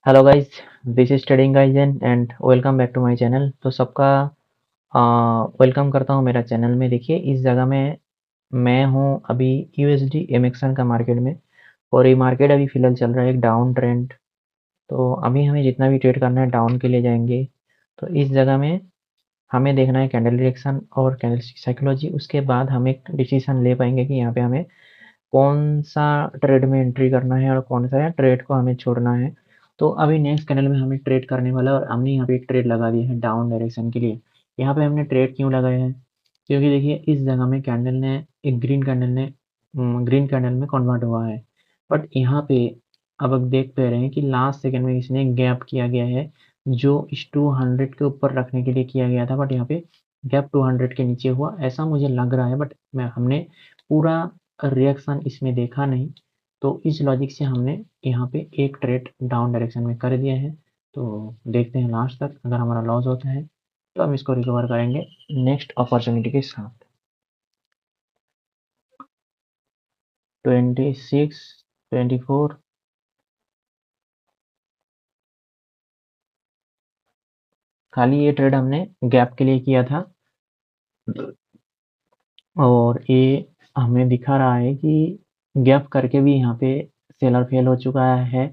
Hello guys, this is trading गाइजन and welcome back to my channel. तो सबका welcome करता हूँ मेरा चैनल में। देखिए, इस जगह में मैं हूँ अभी यूएसडी एमएक्सन का मार्केट में। और ये मार्केट अभी फिलहाल चल रहा है एक डाउन ट्रेंड। तो अभी हमें जितना भी ट्रेड करना है डाउन के लिए जाएंगे। तो इस जगह में हमें देखना है कैंडल डिरेक्शन और कैंडल साइकोलॉजी। उसके बाद हम एक डिसीजन ले पाएंगे कि यहाँ पे हमें कौन सा ट्रेड में एंट्री करना है और कौन सा ट्रेड को हमें छोड़ना है। तो अभी नेक्स्ट कैंडल में हमें ट्रेड करने वाला है और हमने यहाँ पे एक ट्रेड लगा दिया है डाउन डायरेक्शन के लिए। यहाँ पे हमने ट्रेड क्यों लगाया है? क्योंकि देखिए, इस जगह में कैंडल ने एक ग्रीन कैंडल में कन्वर्ट हुआ है। बट यहाँ पे अब देख पा रहे हैं कि लास्ट सेकंड में इसने गैप किया गया है, जो इस 200 के ऊपर रखने के लिए किया गया था। बट यहाँ पे गैप 200 के नीचे हुआ ऐसा मुझे लग रहा है। बट मैं हमने पूरा रिएक्शन इसमें देखा नहीं। तो इस लॉजिक से हमने यहाँ पे एक ट्रेड डाउन डायरेक्शन में कर दिया है। तो देखते हैं लास्ट तक, अगर हमारा लॉस होता है तो हम इसको रिकवर करेंगे नेक्स्ट अपॉर्चुनिटी के साथ। 26, 24, खाली ये ट्रेड हमने गैप के लिए किया था। और ये हमें दिखा रहा है कि गैप करके भी यहाँ पे सेलर फेल हो चुका है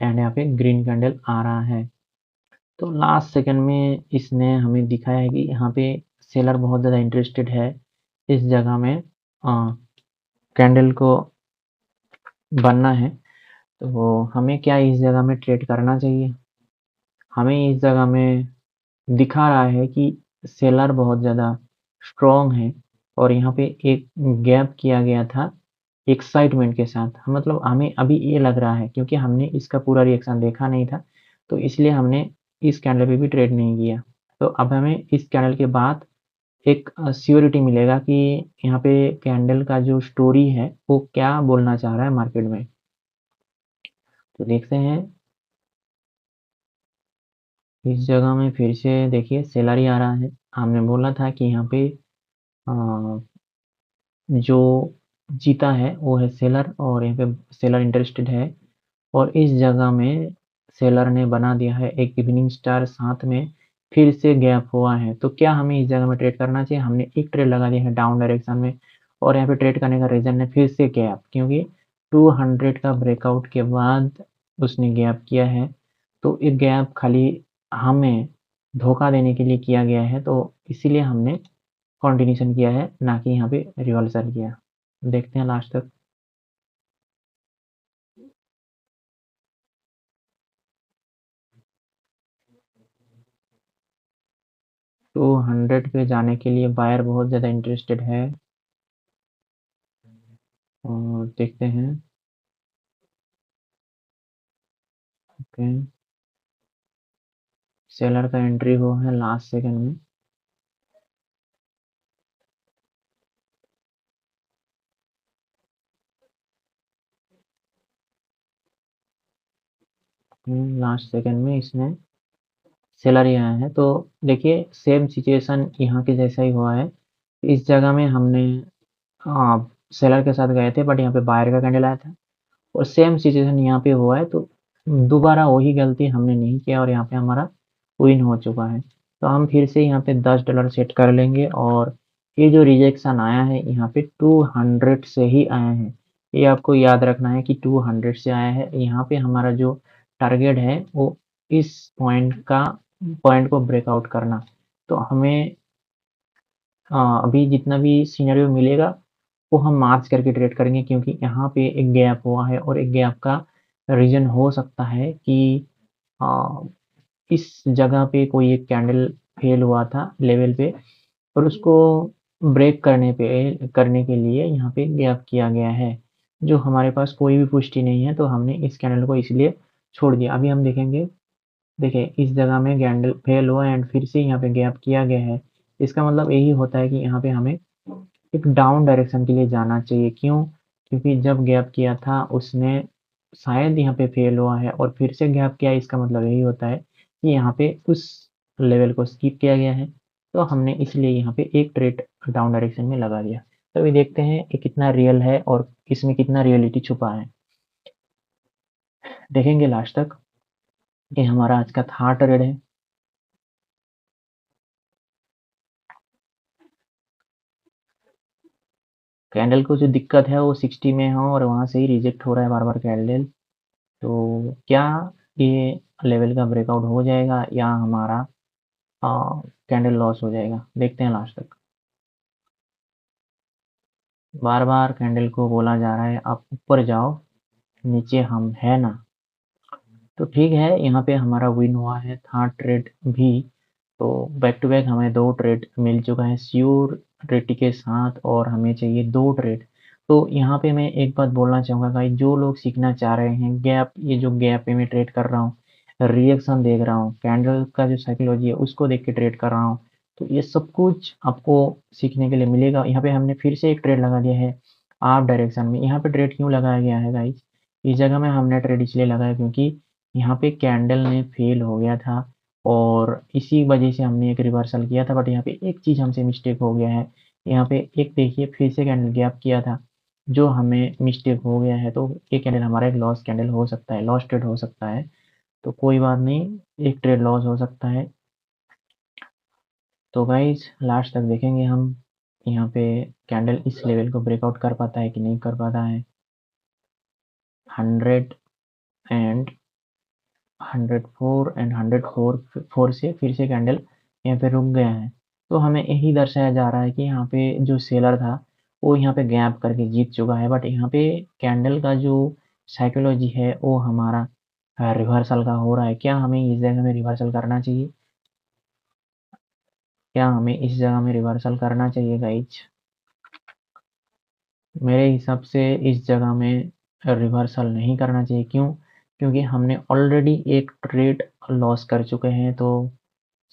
एंड यहाँ पे ग्रीन कैंडल आ रहा है। तो लास्ट सेकंड में इसने हमें दिखाया है कि यहाँ पे सेलर बहुत ज़्यादा इंटरेस्टेड है इस जगह में कैंडल को बनना है। तो हमें क्या इस जगह में ट्रेड करना चाहिए? हमें इस जगह में दिखा रहा है कि सेलर बहुत ज़्यादा स्ट्रॉन्ग है और यहाँ पे एक गैप किया गया था एक्साइटमेंट के साथ। मतलब हमें अभी ये लग रहा है, क्योंकि हमने इसका पूरा रिएक्शन देखा नहीं था, तो इसलिए हमने इस कैंडल पे भी ट्रेड नहीं किया। तो अब हमें इस कैंडल के बाद एक श्योरिटी मिलेगा कि यहाँ पे कैंडल का जो स्टोरी है वो क्या बोलना चाह रहा है मार्केट में। तो देखते हैं। इस जगह में फिर से देखिए सेलर ही आ रहा है। हमने बोला था कि यहाँ पे अ, जो जीता है वो है सेलर और यहाँ पे सेलर इंटरेस्टेड है। और इस जगह में सेलर ने बना दिया है एक इवनिंग स्टार, साथ में फिर से गैप हुआ है। तो क्या हमें इस जगह में ट्रेड करना चाहिए? हमने एक ट्रेड लगा दिया है डाउन डायरेक्शन में और यहाँ पे ट्रेड करने का रीजन है फिर से गैप, क्योंकि 200 का ब्रेकआउट के बाद उसने गैप किया है। तो एक गैप खाली हमें धोखा देने के लिए किया गया है, तो इसीलिए हमने कंटिन्यूशन किया है, ना कि यहाँ पे रिवर्सल किया। देखते हैं लास्ट तक। 200 पे जाने के लिए बायर बहुत ज़्यादा इंटरेस्टेड है और देखते हैं। ओके, सेलर का एंट्री हुआ है लास्ट सेकंड में। लास्ट सेकंड में इसने सेलर ही आया है। तो देखिए, सेम सिचुएशन यहाँ के जैसा ही हुआ है। इस जगह में हमने सेलर के साथ गए थे, बट यहाँ पे बायर का कैंडल आया था और सेम सिचुएशन यहाँ पे हुआ है। तो दोबारा वही गलती हमने नहीं किया और यहाँ पे हमारा विन हो चुका है। तो हम फिर से यहाँ पे $10 सेट कर लेंगे और ये जो रिजेक्शन आया है यहाँ पे 200 से ही आया है। ये आपको याद रखना है कि 200 से आया है। यहाँ पे हमारा जो टारगेट है वो इस पॉइंट को ब्रेकआउट करना। तो हमें अभी जितना भी सिनेरियो मिलेगा वो हम मार्च करके ट्रेड करेंगे, क्योंकि यहाँ पे एक गैप हुआ है और एक गैप का रीज़न हो सकता है कि अ, इस जगह पे कोई एक कैंडल फेल हुआ था लेवल पे और उसको ब्रेक करने के लिए यहाँ पे गैप किया गया है, जो हमारे पास कोई भी पुष्टि नहीं है। तो हमने इस कैंडल को इसलिए छोड़ दिया। अभी हम देखेंगे। देखिए, इस जगह में कैंडल फेल हुआ एंड फिर से यहाँ पे गैप किया गया है। इसका मतलब यही होता है कि यहाँ पे हमें एक डाउन डायरेक्शन के लिए जाना चाहिए। क्यों? क्योंकि जब गैप किया था उसने शायद यहाँ पे फेल हुआ है और फिर से गैप किया। इसका मतलब यही होता है कि यहाँ पे उस लेवल को स्किप किया गया है। तो हमने इसलिए यहाँ पे एक ट्रेड डाउन डायरेक्शन में लगा दिया। तो अभी देखते हैं ये कितना रियल है और इसमें कितना रियलिटी छुपा है। देखेंगे लास्ट तक। ये हमारा आज का था ट्रेड है। कैंडल को जो दिक्कत है वो 60 में है और वहाँ से ही रिजेक्ट हो रहा है बार-बार कैंडल। तो क्या ये लेवल का ब्रेकआउट हो जाएगा या हमारा कैंडल लॉस हो जाएगा? देखते हैं लास्ट तक। बार-बार कैंडल को बोला जा रहा है आप ऊपर जाओ, नीचे हम है ना। तो ठीक है, यहाँ पे हमारा विन हुआ है था ट्रेड भी। तो बैक टू बैक हमें 2 ट्रेड मिल चुका है श्योरिटी के साथ और हमें चाहिए 2 ट्रेड। तो यहाँ पे मैं एक बात बोलना चाहूँगा गाइस, जो लोग सीखना चाह रहे हैं गैप, ये जो गैप पे मैं ट्रेड कर रहा हूँ, रिएक्शन देख रहा हूँ, कैंडल का जो साइकोलॉजी है उसको देख के ट्रेड कर रहा हूँ। तो ये सब कुछ आपको सीखने के लिए मिलेगा। यहाँ पे हमने फिर से एक ट्रेड लगा दिया है अप डायरेक्शन में। यहाँ पे ट्रेड क्यों लगाया गया है गाइस? इस जगह में हमने ट्रेड इसलिए लगाया क्योंकि यहाँ पे कैंडल ने फेल हो गया था और इसी वजह से हमने एक रिवर्सल किया था। बट यहाँ पे एक चीज़ हमसे मिस्टेक हो गया है। यहाँ पे एक देखिए फिर से कैंडल गैप किया था, जो हमें मिस्टेक हो गया है। तो ये कैंडल हमारा एक लॉस कैंडल हो सकता है, लॉस ट्रेड हो सकता है। तो कोई बात नहीं, एक ट्रेड लॉस हो सकता है। तो गाइस लास्ट तक देखेंगे हम यहाँ पे कैंडल इस लेवल को ब्रेकआउट कर पाता है कि नहीं कर पाता है। 100 एंड 104 एंड 104 से फिर से कैंडल यहाँ पे रुक गया है। तो हमें यही दर्शाया जा रहा है कि यहाँ पे जो सेलर था वो यहाँ पे गैप करके जीत चुका है। बट यहाँ पे कैंडल का जो साइकोलॉजी है वो हमारा रिवर्सल का हो रहा है। क्या हमें इस जगह में रिवर्सल करना चाहिए? क्या हमें इस जगह में रिवर्सल करना चाहिए गाइज? मेरे हिसाब से इस जगह में रिवर्सल नहीं करना चाहिए। क्यों? क्योंकि हमने ऑलरेडी एक ट्रेड लॉस कर चुके हैं। तो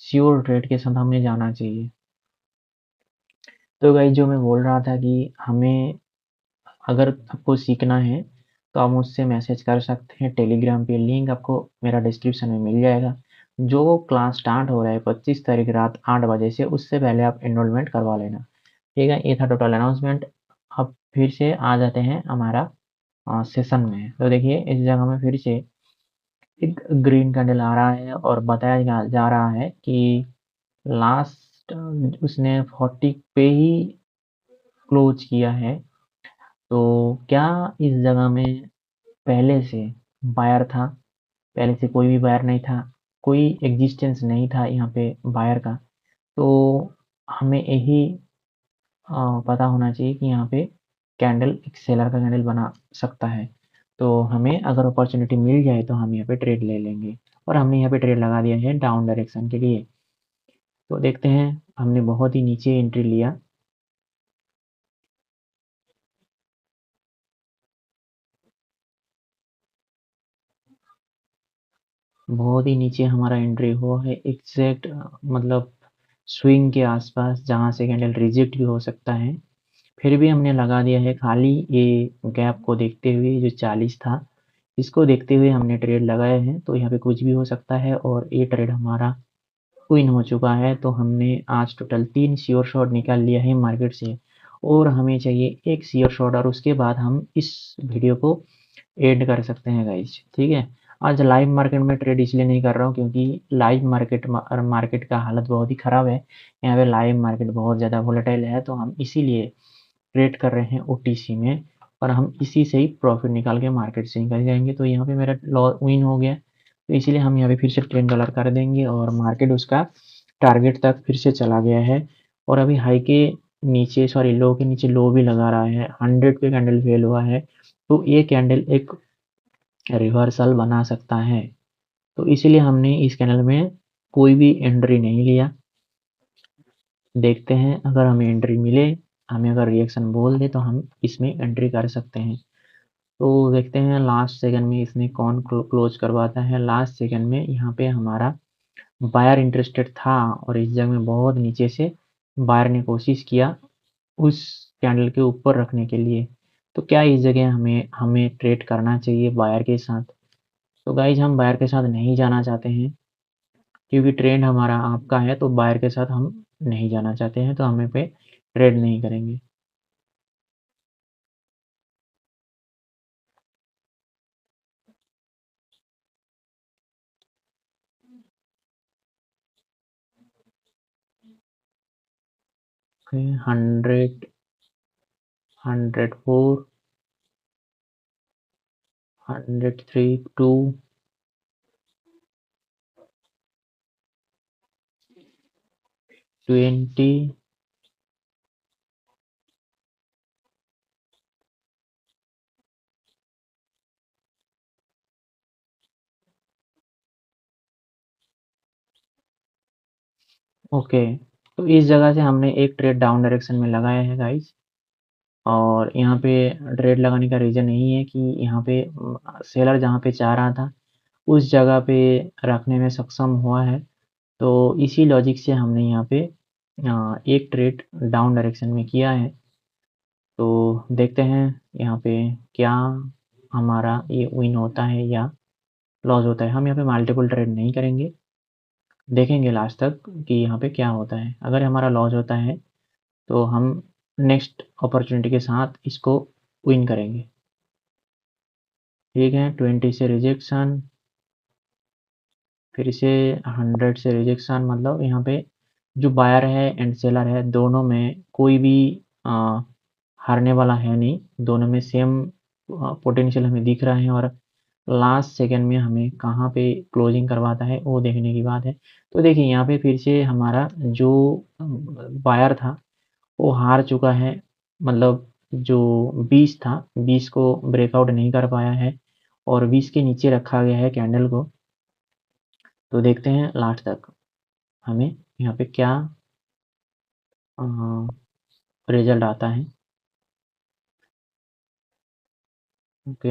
श्योर ट्रेड के साथ हमें जाना चाहिए। तो गाइस जो मैं बोल रहा था कि हमें अगर आपको सीखना है तो आप मुझसे मैसेज कर सकते हैं टेलीग्राम पे, लिंक आपको मेरा डिस्क्रिप्शन में मिल जाएगा। जो क्लास स्टार्ट हो रहा है 25 तारीख रात 8 बजे से, उससे पहले आप एनरोलमेंट करवा लेना। ठीक है, ये था टोटल अनाउंसमेंट। अब फिर से आ जाते हैं हमारा सेशन में। तो देखिए इस जगह में फिर से एक ग्रीन कैंडल आ रहा है और बताया जा रहा है कि लास्ट उसने 40 पे ही क्लोज किया है। तो क्या इस जगह में पहले से बायर था? पहले से कोई भी बायर नहीं था, कोई एग्जिस्टेंस नहीं था यहाँ पे बायर का। तो हमें यही पता होना चाहिए कि यहाँ पे कैंडल एक सेलर का कैंडल बना सकता है। तो हमें अगर अपॉर्चुनिटी मिल जाए तो हम यहाँ पे ट्रेड ले लेंगे और हमने यहाँ पे ट्रेड लगा दिया है डाउन डायरेक्शन के लिए। तो देखते हैं, हमने बहुत ही नीचे एंट्री लिया। बहुत ही नीचे हमारा एंट्री हुआ है एग्जैक्ट मतलब स्विंग के आसपास, जहाँ से कैंडल रिजेक्ट भी हो सकता है। फिर भी हमने लगा दिया है खाली ये गैप को देखते हुए, जो 40 था इसको देखते हुए हमने ट्रेड लगाए हैं। तो यहाँ पे कुछ भी हो सकता है और ये ट्रेड हमारा विन हो चुका है। तो हमने आज टोटल 3 श्योर शॉट निकाल लिया है मार्केट से और हमें चाहिए एक श्योर शॉट और उसके बाद हम इस वीडियो को एंड कर सकते हैं गाइज। ठीक है, आज लाइव मार्केट में ट्रेड इसलिए नहीं कर रहा हूँ क्योंकि लाइव मार्केट का हालत बहुत ही ख़राब है। यहाँ पे लाइव मार्केट बहुत ज़्यादा वोलेटाइल है। तो हम इसीलिए ट्रेड कर रहे हैं ओटीसी में और हम इसी से ही प्रॉफिट निकाल के मार्केट से निकल जाएंगे। तो यहाँ पे मेरा लॉ विन हो गया। तो इसीलिए हम यहाँ पे फिर से $10 कर देंगे और मार्केट उसका टारगेट तक फिर से चला गया है और अभी हाई के नीचे, सॉरी लो के नीचे लो भी लगा रहा है। 100 पे कैंडल फेल हुआ है। तो ये कैंडल एक रिवर्सल बना सकता है। तो इसीलिए हमने इस कैंडल में कोई भी एंट्री नहीं लिया। देखते हैं अगर हमें एंट्री मिले, हमें अगर रिएक्शन बोल दे तो हम इसमें एंट्री कर सकते हैं। तो देखते हैं लास्ट सेकंड में इसने कौन क्लोज करवाता है। लास्ट सेकंड में यहाँ पे हमारा बायर इंटरेस्टेड था और इस जगह में बहुत नीचे से बायर ने कोशिश किया उस कैंडल के ऊपर रखने के लिए। तो क्या इस जगह हमें हमें ट्रेड करना चाहिए बायर के साथ? तो गाइज हम बायर के साथ नहीं जाना चाहते हैं क्योंकि ट्रेंड हमारा आपका है। तो बायर के साथ हम नहीं जाना चाहते हैं, तो हमें पे ट्रेड नहीं करेंगे। Okay 100, 104, 103, 2, 20, okay. तो इस जगह से हमने एक ट्रेड डाउन डायरेक्शन में लगाया है गाइज, और यहाँ पे ट्रेड लगाने का रीज़न यही है कि यहाँ पे सेलर जहाँ पे चाह रहा था उस जगह पे रखने में सक्षम हुआ है। तो इसी लॉजिक से हमने यहाँ पे एक ट्रेड डाउन डायरेक्शन में किया है। तो देखते हैं यहाँ पे क्या हमारा ये विन होता है या लॉस होता है। हम यहाँ पे मल्टीपल ट्रेड नहीं करेंगे, देखेंगे लास्ट तक कि यहाँ पे क्या होता है। अगर हमारा लॉस होता है तो हम नेक्स्ट अपॉर्चुनिटी के साथ इसको विन करेंगे। ठीक है, 20 से रिजेक्शन, फिर से 100 से रिजेक्शन, मतलब यहाँ पे जो बायर है एंड सेलर है दोनों में कोई भी हारने वाला है नहीं, दोनों में सेम पोटेंशियल हमें दिख रहा है। और लास्ट सेकंड में हमें कहाँ पे क्लोजिंग करवाता है वो देखने की बात है। तो देखिए यहाँ पे फिर से हमारा जो बायर था वो हार चुका है, मतलब जो 20 था 20 को ब्रेकआउट नहीं कर पाया है और 20 के नीचे रखा गया है कैंडल को। तो देखते हैं लास्ट तक हमें यहाँ पे क्या रिजल्ट आता है। ओके,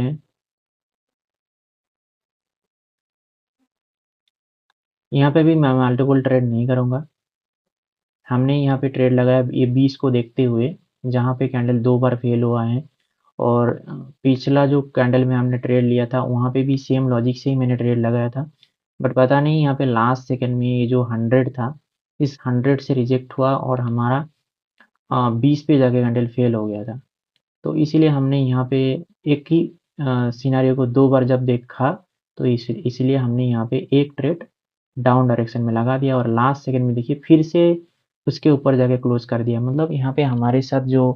यहाँ पे भी मैं मल्टीपल ट्रेड नहीं करूँगा। हमने यहाँ पे ट्रेड लगाया ये 20 को देखते हुए, जहाँ पे कैंडल 2 बार फेल हुआ है। और पिछला जो कैंडल में हमने ट्रेड लिया था वहाँ पे भी सेम लॉजिक से ही मैंने ट्रेड लगाया था। बट पता नहीं यहाँ पे लास्ट सेकंड में ये जो 100 था इस 100 से रिजेक्ट हुआ और हमारा 20 पे जाके कैंडल फेल हो गया था। तो इसीलिए हमने यहाँ पे एक ही सिनेरियो को 2 बार जब देखा तो इसलिए हमने यहाँ पे एक ट्रेड डाउन डायरेक्शन में लगा दिया और लास्ट सेकंड में देखिए फिर से उसके ऊपर जाके क्लोज कर दिया। मतलब यहाँ पे हमारे साथ जो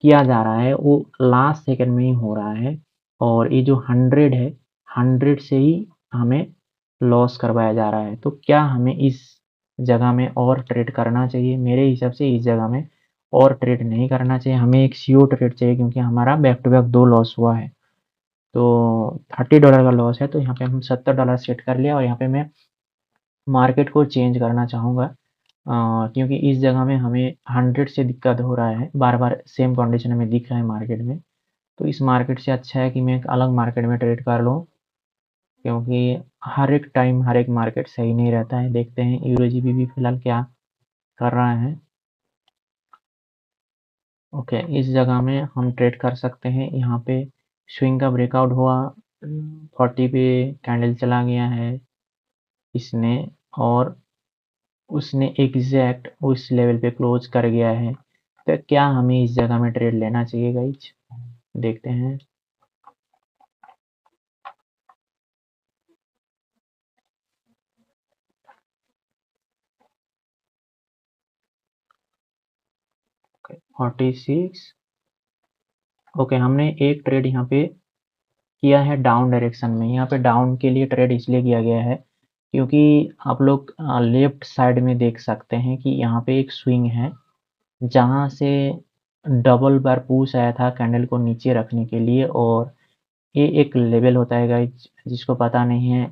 किया जा रहा है वो लास्ट सेकंड में ही हो रहा है। और ये जो 100 है 100 से ही हमें लॉस करवाया जा रहा है। तो क्या हमें इस जगह में और ट्रेड करना चाहिए? मेरे हिसाब से इस जगह में और ट्रेड नहीं करना चाहिए, हमें एक श्योर ट्रेड चाहिए क्योंकि हमारा बैक टू बैक 2 लॉस हुआ है। तो $30 का लॉस है तो यहाँ पे हम $70 सेट कर लिया और यहाँ पे मैं मार्केट को चेंज करना चाहूँगा, क्योंकि इस जगह में हमें 100 से दिक्कत हो रहा है, बार-बार सेम कंडीशन हमें दिख रहा है मार्केट में। तो इस मार्केट से अच्छा है कि मैं एक अलग मार्केट में ट्रेड कर लूँ, क्योंकि हर एक टाइम हर एक मार्केट सही नहीं रहता है। देखते हैं यूरोजीबी भी फिलहाल क्या कर रहा है। ओके, इस जगह में हम ट्रेड कर सकते हैं। यहाँ पे स्विंग का ब्रेकआउट हुआ, 40 पे कैंडल चला गया है इसने, और उसने एग्जैक्ट उस लेवल पे क्लोज कर गया है। तो क्या हमें इस जगह में ट्रेड लेना चाहिए गाइज? देखते हैं। 46। ओके, हमने एक ट्रेड यहाँ पे किया है डाउन डायरेक्शन में। यहाँ पे डाउन के लिए ट्रेड इसलिए किया गया है क्योंकि आप लोग लेफ्ट साइड में देख सकते हैं कि यहाँ पे एक स्विंग है जहाँ से डबल बार पुश आया था कैंडल को नीचे रखने के लिए। और ये एक लेवल होता है गाइज, जिसको पता नहीं है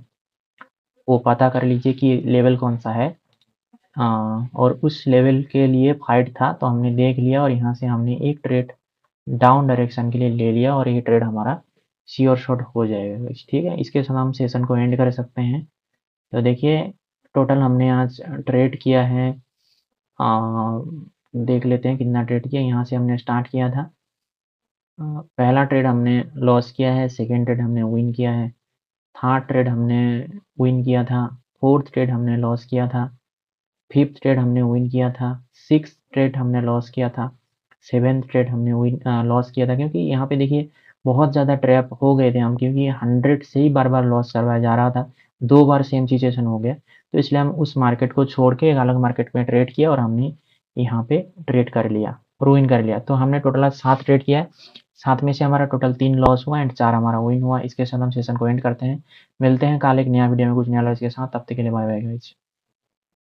वो पता कर लीजिए कि लेवल कौन सा है। और उस लेवल के लिए फाइट था तो हमने देख लिया और यहाँ से हमने एक ट्रेड डाउन डायरेक्शन के लिए ले लिया और ये ट्रेड हमारा श्योर शॉट हो जाएगा गाइस। ठीक है, इसके साथ हम सेशन को एंड कर सकते हैं। तो देखिए टोटल हमने आज ट्रेड किया है, देख लेते हैं कितना ट्रेड किया। यहाँ से हमने स्टार्ट किया था, पहला ट्रेड हमने लॉस किया है, सेकेंड ट्रेड हमने विन किया है, थर्ड ट्रेड हमने विन किया था, फोर्थ ट्रेड हमने लॉस किया था, फिफ्थ ट्रेड हमने विन किया था, सिक्स्थ ट्रेड हमने लॉस किया था, सेवेंथ ट्रेड हमने विन लॉस किया था। क्योंकि यहाँ पे देखिए बहुत ज़्यादा ट्रैप हो गए थे हम, क्योंकि 100 से ही बार बार लॉस करवाया जा रहा था, 2 बार सेम सिचुएशन हो गया। तो इसलिए हम उस मार्केट को छोड़ के एक अलग मार्केट में ट्रेड किया और हमने यहाँ पे ट्रेड कर लिया, विन कर लिया। तो हमने टोटल आज 7 ट्रेड किया है, 7 में से हमारा टोटल 3 लॉस हुआ एंड 4 हमारा विन हुआ। इसके साथ हम सेशन को एंड करते हैं। मिलते हैं कल एक नया वीडियो में कुछ नया लॉस के साथ, तब तक के लिए बाय बाय गाइस।